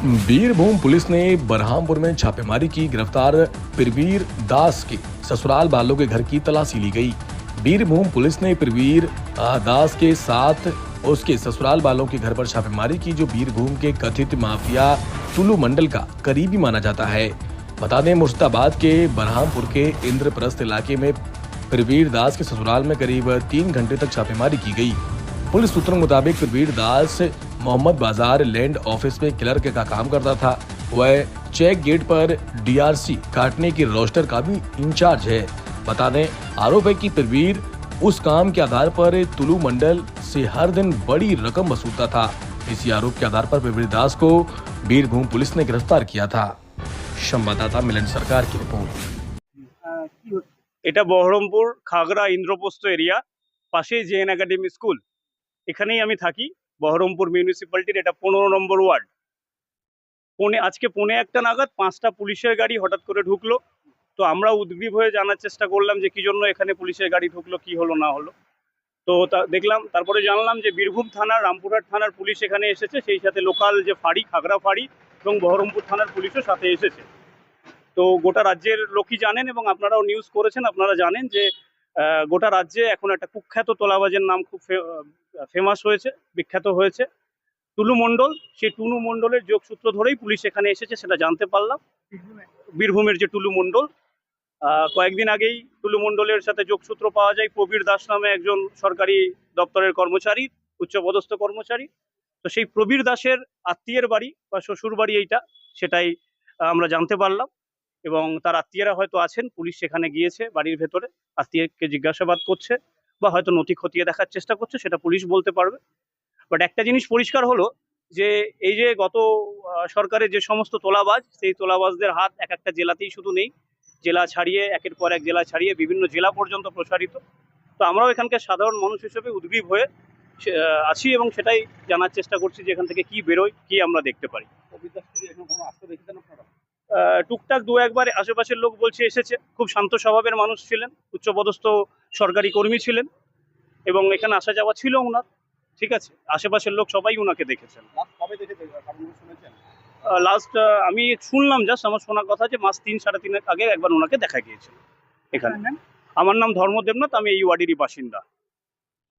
Birbhum police ने बरहामपुर में छापेमारी की। गिरफ्तार प्रवीर दास के ससुराल वालों के घर की तलाशी ली गई। बीरभूम पुलिस ने प्रवीर दास के साथ उसके ससुराल वालों के घर पर छापेमारी की, जो बीरभूम के कथित माफिया टुल्लू मंडल का करीबी माना जाता है। बता दें, मुर्शिदाबाद के बरहामपुर के इंद्रप्रस्थ इलाके में प्रवीर दास के ससुराल में करीब 3 घंटे तक छापेमारी की गई। पुलिस सूत्रों के मुताबिक प्रवीर दास मोहम्मद बाजार लैंड ऑफिस में क्लर्क का काम करता था। वह चेक गेट पर डीआरसी काटने की रोस्टर का भी इंचार्ज है। बता दें, आरोप है कि प्रवीर उस काम के आधार पर टुल्लू मंडल से हर दिन बड़ी रकम वसूलता था। इसी आरोप के आधार पर प्रवीर दास को बीरभूम पुलिस ने गिरफ्तार किया था। संवाददाता मिलन सरकार की रिपोर्ट। এটা বহরমপুর খাগড়া ইন্দ্রপ্রস্থ এরিয়া, পাশেই জেএন একাডেমি স্কুল। এখানেই আমি থাকি। বহরমপুর মিউনিসিপ্যালিটির এটা 15 নম্বর ওয়ার্ড। আজকে 1:45 নাগাদ 5টা পুলিশের গাড়ি হঠাৎ করে ঢুকলো। তো আমরা উদ্গ্রীব হয়ে জানার চেষ্টা করলাম যে কি জন্য এখানে পুলিশের গাড়ি ঢুকলো, কি হলো না হলো। তো দেখলাম, তারপরে জানলাম যে বীরভূম থানার, রামপুরহাট থানার পুলিশ এখানে এসেছে, সেই সাথে লোকাল যে ফাঁড়ি, খাগড়া ফাঁড়ি এবং বহরমপুর থানার পুলিশও সাথে এসেছে। তো গোটা রাজ্যের লোকই জানেন এবং আপনারাও নিউজ করেছেন, আপনারা জানেন যে গোটা রাজ্যে এখন একটা কুখ্যাত তোলাবাজের নাম খুব ফেমাস হয়েছে, বিখ্যাত হয়েছে, টুলু মণ্ডল। সেই টুলু মণ্ডলের যোগসূত্র ধরেই পুলিশ এখানে এসেছে, সেটা জানতে পারলাম। বীরভূমের যে টুলু মণ্ডল, কয়েকদিন আগেই টুলু মণ্ডলের সাথে যোগসূত্র পাওয়া যায় প্রবীর দাস নামে একজন সরকারি দপ্তরের কর্মচারী, উচ্চপদস্থ কর্মচারী। তো সেই প্রবীর দাসের আত্মীয়ের বাড়ি বা শ্বশুর বাড়ি এইটা, সেটাই আমরা জানতে পারলাম। এবং তার আত্মীয়রা হয়তো আছেন, পুলিশ সেখানে গিয়েছে, বাড়ির ভেতরে আত্মীয়কে জিজ্ঞাসাবাদ করছে বা হয়তো নথি খতিয়ে দেখার চেষ্টা করছে, সেটা পুলিশ বলতে পারবে। বাট একটা জিনিস পরিষ্কার হলো যে এই যে গত সরকারের যে সমস্ত তোলাবাজ, সেই তোলাবাজদের হাত এক একটা জেলাতেই শুধু নেই, জেলা ছাড়িয়ে, একের পর এক জেলা ছাড়িয়ে বিভিন্ন জেলা পর্যন্ত প্রসারিত। তো আমরাও এখানকার সাধারণ মানুষ হিসেবে উদ্গ্রীব হয়ে আছি এবং সেটাই জানার চেষ্টা করছি যে এখান থেকে কি বেরোয়, কি আমরা দেখতে পারি। টুকটাক 2-1 বার আশেপাশের লোক বলছে এসেছে। খুব শান্ত স্বভাবের মানুষ ছিলেন, উচ্চপদস্থ সরকারি কর্মী ছিলেন এবং এখানে আসা যাওয়া ছিল ওনার। ঠিক আছে, আশেপাশের লোক সবাই ওনাকে দেখেছেন। লাস্ট আমি শুনলাম, জাস্ট আমার শোনার কথা যে মাস 3-3.5 আগে একবার ওনাকে দেখা গিয়েছিল এখানে। আমার নাম ধর্ম দেবনাথ, আমি এই ওয়ার্ডেরই বাসিন্দা।